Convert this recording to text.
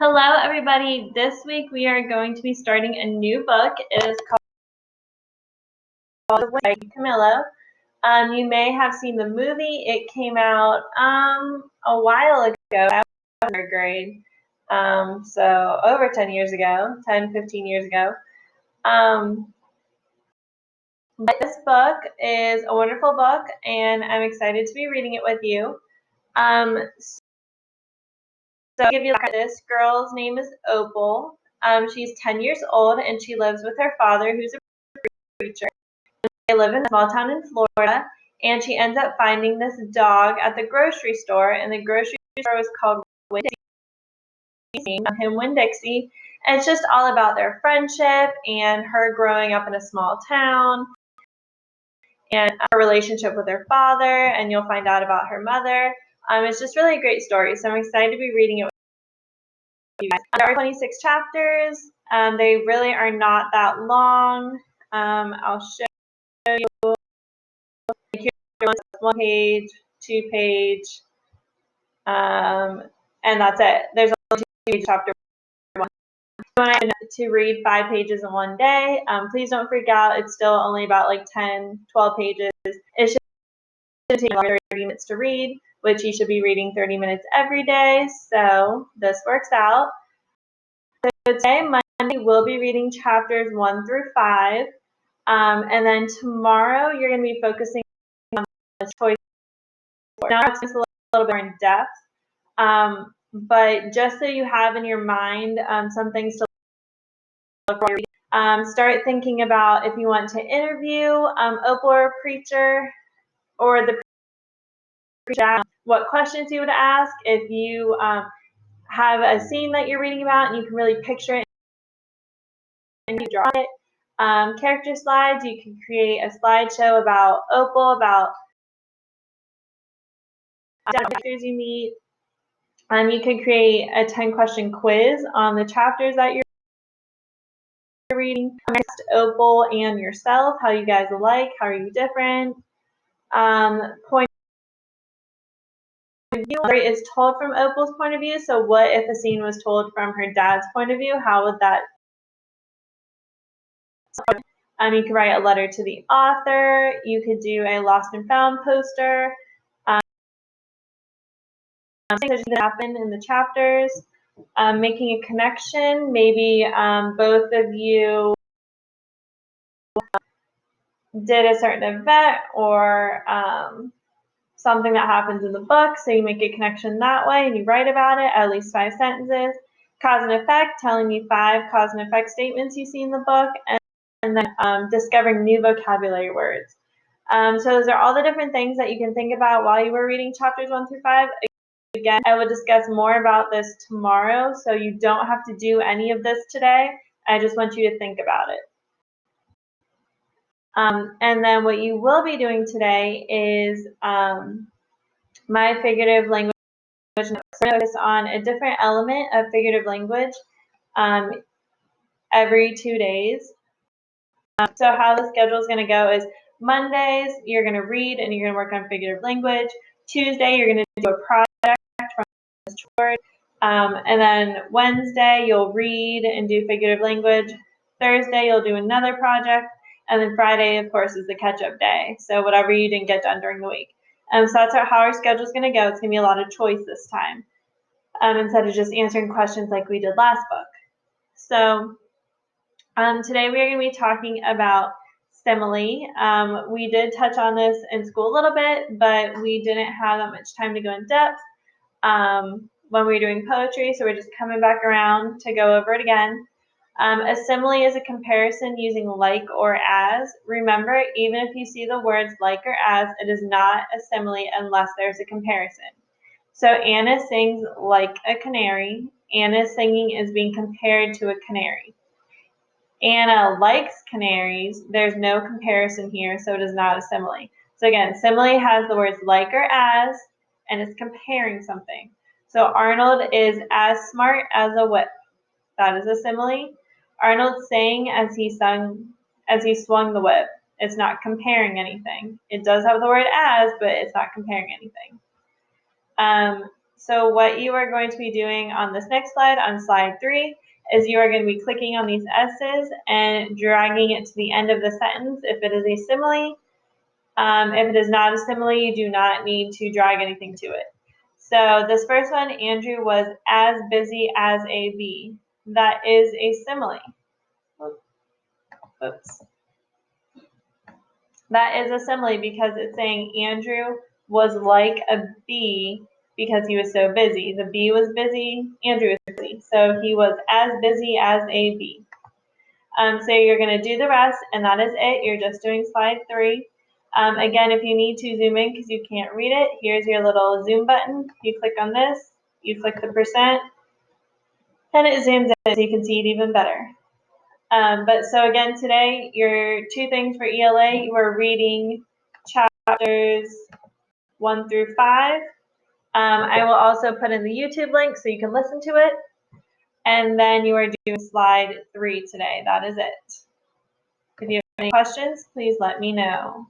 Hello, everybody. This week we are going to be starting a new book. It is called Winn by Camillo. You may have seen the movie. It came out a while ago. I was in third grade, so over 10 years ago, 10, 15 years ago. But this book is a wonderful book, and I'm excited to be reading it with you. So I'll give you this girl's name is Opal. She's 10 years old, and she lives with her father, who's a preacher. They live in a small town in Florida, and she ends up finding this dog at the grocery store, and the grocery store was called Winn Dixie, Winn Dixie. And it's just all about their friendship and her growing up in a small town and her relationship with her father, and you'll find out about her mother. It's just really a great story, so I'm excited to be reading it with you guys. There are 26 chapters. They really are not that long. I'll show you. One page, 2 page, and that's it. There's only 2 chapter 1. To read 5 pages in one day. Please don't freak out. It's still only about like 10, 12 pages. It should take 30 minutes to read, which you should be reading 30 minutes every day. So this works out. So today, Monday, we'll be reading chapters 1 through 5. And then tomorrow, you're going to be focusing on the choice. Now it's just a little bit more in depth, but just so you have in your mind some things to look for. Start thinking about if you want to interview Opal or a preacher, or the preacher, what questions you would ask. If you have a scene that you're reading about and you can really picture it and you draw it. Character slides, you can create a slideshow about Opal, about characters you meet. You can create a 10-question quiz on the chapters that you're reading. Next, Opal and yourself, how you guys alike, how are you different. Point of view is told from Opal's point of view, so what if a scene was told from her dad's point of view? How would that? You could write a letter to the author. You could do a lost and found poster. Things that happen in the chapters. Making a connection. Maybe both of you did a certain event or something that happens in the book, so you make a connection that way and you write about it, at least 5 sentences. Cause and effect, telling me 5 cause and effect statements you see in the book, and then discovering new vocabulary words. So those are all the different things that you can think about while you were reading chapters 1 through 5. Again, I will discuss more about this tomorrow, so you don't have to do any of this today. I just want you to think about it. And then what you will be doing today is my figurative language. Focus on a different element of figurative language every 2 days. So how the schedule is going to go is Mondays, you're going to read and you're going to work on figurative language. Tuesday, you're going to do a project from this word. And then Wednesday, you'll read and do figurative language. Thursday, you'll do another project. And then Friday, of course, is the catch-up day. So whatever you didn't get done during the week. So that's how our schedule is going to go. It's going to be a lot of choice this time, instead of just answering questions like we did last book. So today we are going to be talking about simile. We did touch on this in school a little bit, but we didn't have that much time to go in depth when we were doing poetry, so we're just coming back around to go over it again. A simile is a comparison using like or as. Remember, even if you see the words like or as, it is not a simile unless there's a comparison. So Anna sings like a canary. Anna's singing is being compared to a canary. Anna likes canaries. There's no comparison here, so it is not a simile. So again, simile has the words like or as, and it's comparing something. So Arnold is as smart as a whip. That is a simile. Arnold sang as he swung the whip. It's not comparing anything. It does have the word as, but it's not comparing anything. So what you are going to be doing on this next slide, on slide 3, is you are going to be clicking on these S's and dragging it to the end of the sentence if it is a simile. If it is not a simile, you do not need to drag anything to it. So this first one, Andrew was as busy as a bee. That is a simile. Oops. That is a simile because it's saying Andrew was like a bee because he was so busy. The bee was busy, Andrew was busy. So he was as busy as a bee. So you're going to do the rest, and that is it. You're just doing slide 3. Again, if you need to zoom in because you can't read it, here's your little zoom button. You click on this, you click the %, and it zooms in so you can see it even better. But so again, today, your 2 things for ELA, you are reading chapters 1 through 5. I will also put in the YouTube link so you can listen to it. And then you are doing slide 3 today. That is it. If you have any questions, please let me know.